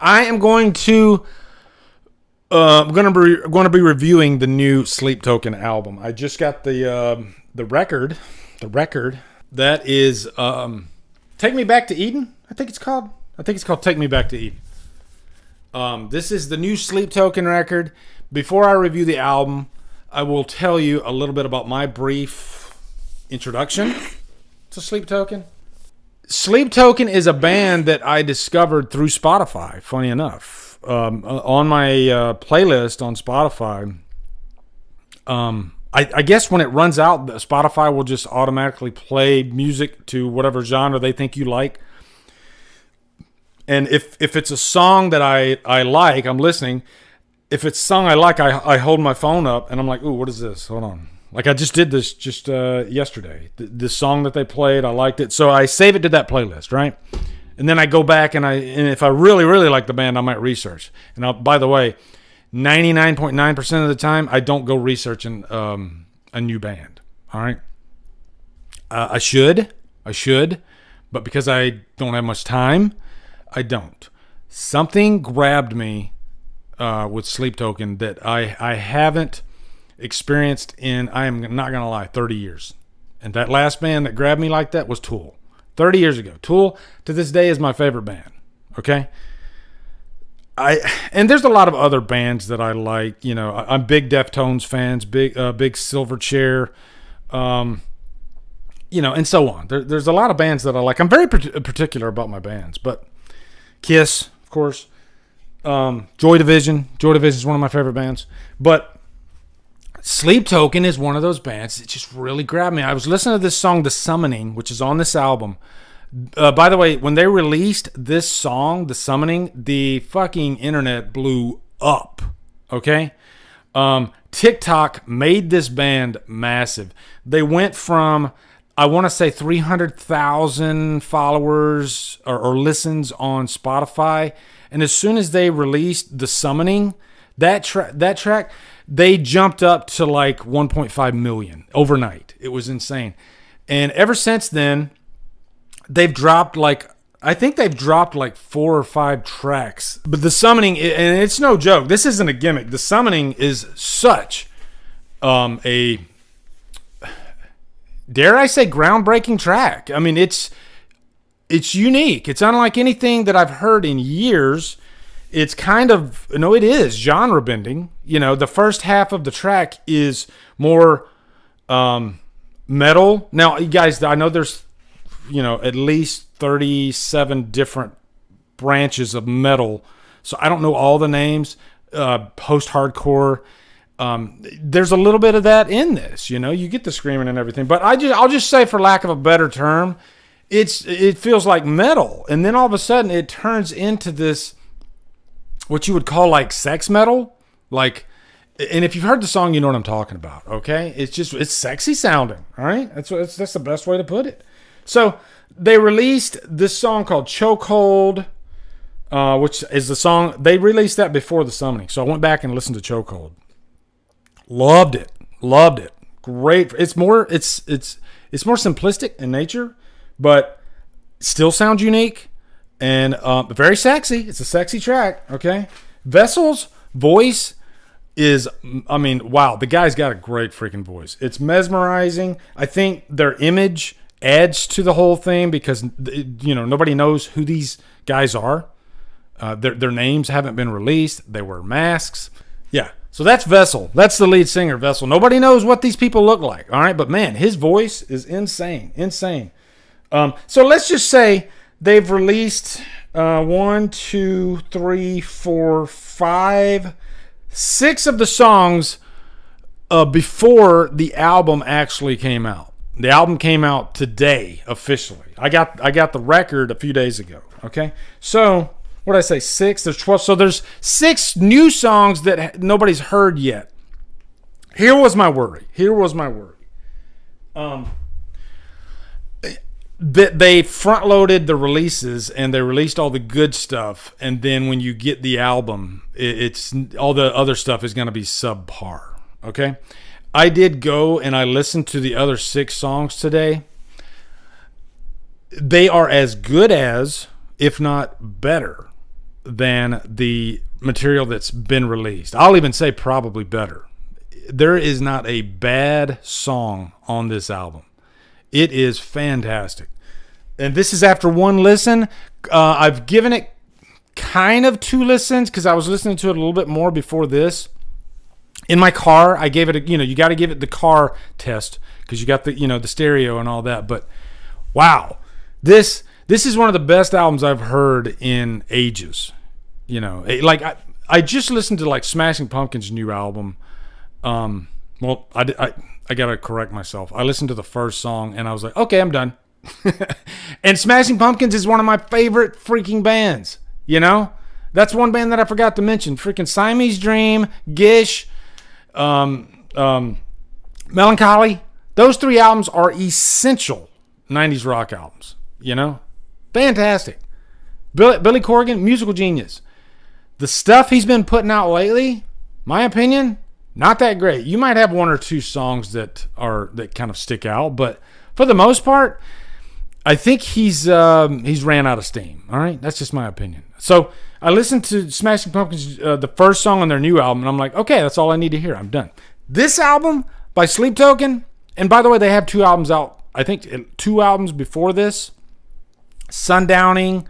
I am going to going to be reviewing the new Sleep Token album. I just got the record. The record that is Take Me Back to Eden. I think it's called Take Me Back to Eden. This is the new Sleep Token record. Before I review the album, I will tell you a little bit about my brief introduction to Sleep Token. Sleep Token is a band that I discovered through Spotify, funny enough. On my playlist on Spotify, I guess when it runs out, Spotify will just automatically play music to whatever genre they think you like. And if it's a song that I like, I'm listening. If it's a song I like, I hold my phone up and I'm like, ooh, what is this? Hold on. Like I just did this yesterday. The song that they played, I liked it. So I save it to that playlist, right? And then I go back and if I really, really like the band, I might research. And by the way, 99.9% of the time, I don't go researching a new band. All right? I should, but because I don't have much time, I don't. Something grabbed me with Sleep Token that I haven't experienced in, I am not going to lie, 30 years. And that last band that grabbed me like that was Tool. 30 years ago. Tool, to this day, is my favorite band. Okay? And there's a lot of other bands that I like. You know, I'm big Deftones fans, big Silverchair, you know, and so on. There's a lot of bands that I like. I'm very particular about my bands, but Kiss, of course. Joy Division. Joy Division is one of my favorite bands. But Sleep Token is one of those bands that just really grabbed me. I was listening to this song, The Summoning, which is on this album. By the way, when they released this song, The Summoning, the fucking internet blew up. Okay? TikTok made this band massive. They went from, I want to say, 300,000 followers or listens on Spotify. And as soon as they released The Summoning, that track, they jumped up to like 1.5 million overnight. It was insane. And ever since then, they've dropped like 4 or 5 tracks. But The Summoning, and it's no joke, this isn't a gimmick. The Summoning is such a, dare I say, groundbreaking track. I mean, it's unique. It's unlike anything that I've heard in years. It's kind of, no, it is genre bending. You know, the first half of the track is more metal. Now, you guys, I know there's, you know, at least 37 different branches of metal. So I don't know all the names. Post-hardcore. There's a little bit of that in this. You know, you get the screaming and everything. But I'll just say, for lack of a better term, it feels like metal. And then all of a sudden it turns into this, what you would call like sex metal. Like, and if you've heard the song, you know what I'm talking about. Okay. It's sexy sounding. All right. That's the best way to put it. So they released this song called Chokehold, which is the song, they released that before The Summoning. So I went back and listened to Chokehold. Loved it. Great. It's more simplistic in nature, but still sounds unique and very sexy. It's a sexy track. Okay. Vessel's voice is, I mean, wow, the guy's got a great freaking voice. It's mesmerizing. I think their image adds to the whole thing because, you know, nobody knows who these guys are. Their names haven't been released. They wear masks. Yeah. So that's Vessel. That's the lead singer, Vessel. Nobody knows what these people look like. All right. But man, his voice is insane. So let's just say they've released 1, 2, 3, 4, 5, 6 of the songs before the album actually came out. The album came out today officially. I got the record a few days ago. Okay, so what did I say? 6. There's 12. So there's 6 new songs that nobody's heard yet. Here was my worry. They front loaded the releases and they released all the good stuff, and then when you get the album, it's all the other stuff is going to be subpar. Okay, I did go and I listened to the other 6 songs today. They are as good as, if not better, than the material that's been released. I'll even say probably better. There is not a bad song on this album. It is fantastic. And this is after one listen. I've given it kind of 2 listens because I was listening to it a little bit more before this. In my car, I gave it you got to give it the car test because you got the, the stereo and all that. But wow, this is one of the best albums I've heard in ages. Like I just listened to like Smashing Pumpkins' new album. Well, I got to correct myself. I listened to the first song and I was like, okay, I'm done. And Smashing Pumpkins is one of my favorite freaking bands. That's one band that I forgot to mention. Freaking Siamese Dream, Gish, Melancholy. Those 3 albums are essential 90s rock albums. Fantastic. Billy Corgan, musical genius. The stuff he's been putting out lately, my opinion, not that great. You might have 1 or 2 songs that kind of stick out, but for the most part, I think he's ran out of steam. All right, that's just my opinion. So I listened to Smashing Pumpkins, the first song on their new album, and I'm like, okay, that's all I need to hear. I'm done. This album by Sleep Token, and by the way, they have 2 albums out. I think 2 albums before this, Sundowning,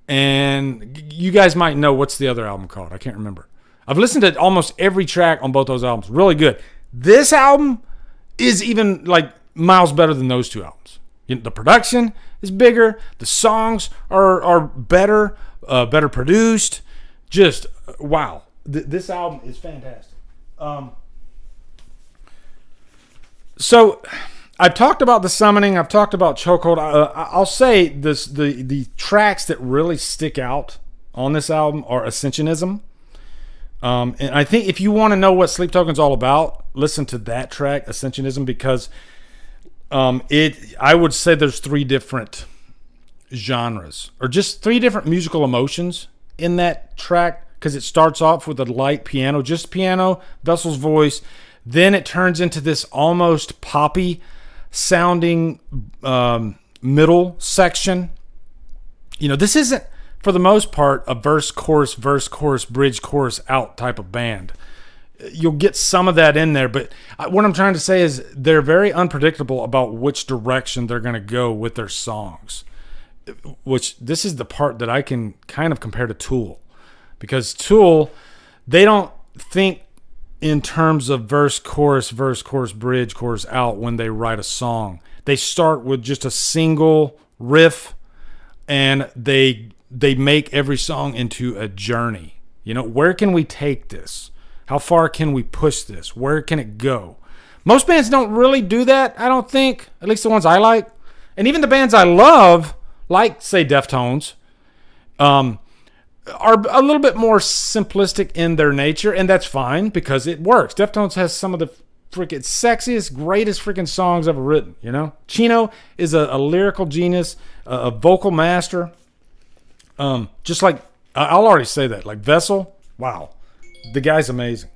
and you guys might know what's the other album called. I can't remember. I've listened to almost every track on both those albums. Really good. This album is even like miles better than those 2 albums. The production is bigger. The songs are better, better produced. Just wow. This album is fantastic. So I've talked about The Summoning. I've talked about Chokehold. I'll say this: the tracks that really stick out on this album are Ascensionism. And I think if you want to know what Sleep Token's all about, listen to that track, Ascensionism, because I would say there's 3 different genres, or just 3 different musical emotions in that track, because it starts off with a light piano, just piano, Vessel's voice. Then it turns into this almost poppy sounding middle section. This isn't, for the most part, a verse, chorus, bridge, chorus, out type of band. You'll get some of that in there, but what I'm trying to say is they're very unpredictable about which direction they're going to go with their songs, which this is the part that I can kind of compare to Tool, because Tool, they don't think in terms of verse, chorus, bridge, chorus, out when they write a song. They start with just a single riff, and they make every song into a journey. Where can we take this? How far can we push this? Where can it go? Most bands don't really do that, I don't think. At least the ones I like. And even the bands I love, like, say, Deftones, are a little bit more simplistic in their nature, and that's fine because it works. Deftones has some of the freaking sexiest, greatest freaking songs ever written, Chino is a lyrical genius, a vocal master. Just like, I'll already say that, like Vessel, wow. The guy's amazing.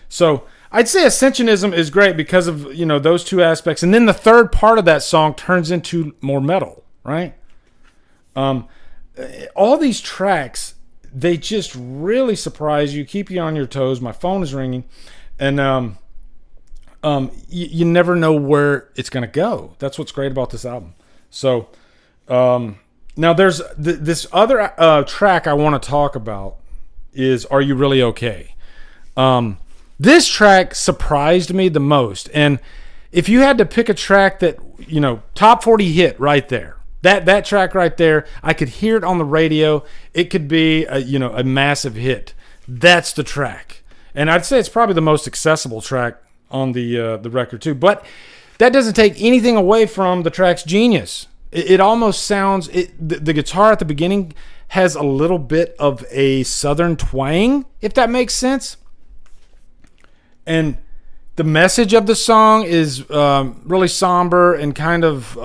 So I'd say Ascensionism is great because of, those 2 aspects. And then the third part of that song turns into more metal, right? All these tracks, they just really surprise you, keep you on your toes. My phone is ringing. And you never know where it's going to go. That's what's great about this album. So now there's this other track I want to talk about is Are You Really Okay? This track surprised me the most. And if you had to pick a track that, top 40 hit right there, that track right there, I could hear it on the radio. It could be a massive hit. That's the track. And I'd say it's probably the most accessible track on the record too. But that doesn't take anything away from the track's genius. It almost sounds, the guitar at the beginning has a little bit of a southern twang, if that makes sense. And the message of the song is really somber and kind of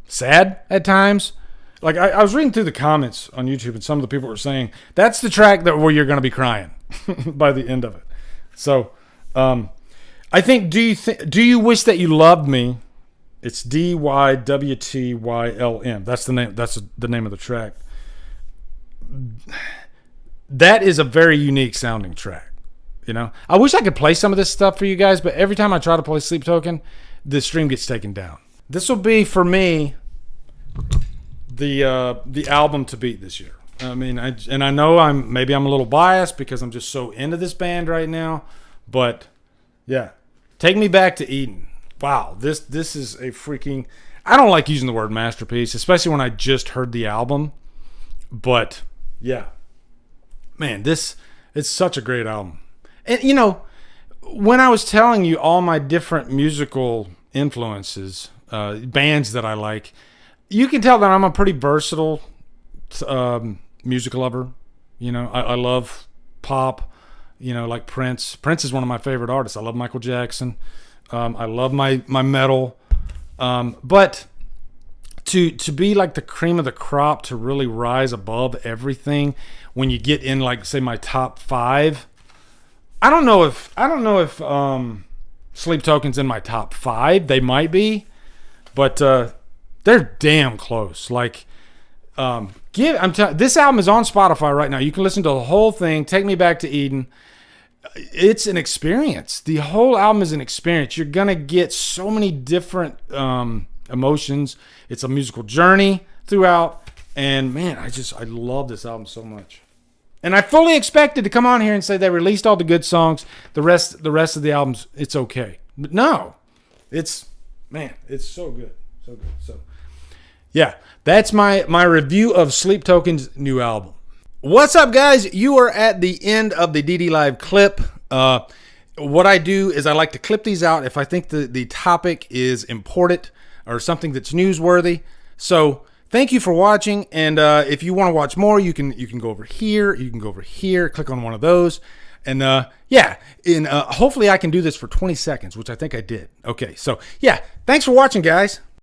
sad at times. Like I was reading through the comments on YouTube, and some of the people were saying that's the track where you're going to be crying by the end of it. So I think do you wish that you loved me? It's DYWTYLM. That's the name. That's the name of the track. that is a very unique sounding track. You know, I wish I could play some of this stuff for you guys, but every time I try to play Sleep Token, the stream gets taken down. This will be for me the album to beat this year. I mean, I know I'm a little biased because I'm just so into this band right now, but yeah, Take Me Back to Eden. Wow, this is a freaking. I don't like using the word masterpiece, especially when I just heard the album, but yeah, man, it's such a great album. And you know, when I was telling you all my different musical influences, bands that I like, you can tell that I'm a pretty versatile music lover. You know, I love pop, you know, like Prince. Prince is one of my favorite artists. I love Michael Jackson. I love my metal. But to be like the cream of the crop, to really rise above everything when you get in, like, say, my top 5, I don't know if Sleep Token's in my top 5. They might be, but they're damn close. Like, this album is on Spotify right now. You can listen to the whole thing. Take Me Back to Eden. It's an experience. The whole album is an experience. You're gonna get so many different emotions. It's a musical journey throughout, and man, I love this album so much. And I fully expected to come on here and say they released all the good songs. The rest of the albums, it's okay. But no, it's so good, so good. So yeah, that's my review of Sleep Token's new album. What's up, guys? You are at the end of the DD Live clip. What I do is I like to clip these out if I think the topic is important or something that's newsworthy. So thank you for watching, and if you want to watch more, you can go over here, you can go over here, click on one of those, and hopefully I can do this for 20 seconds, which I think I did. Okay, so yeah, thanks for watching, guys.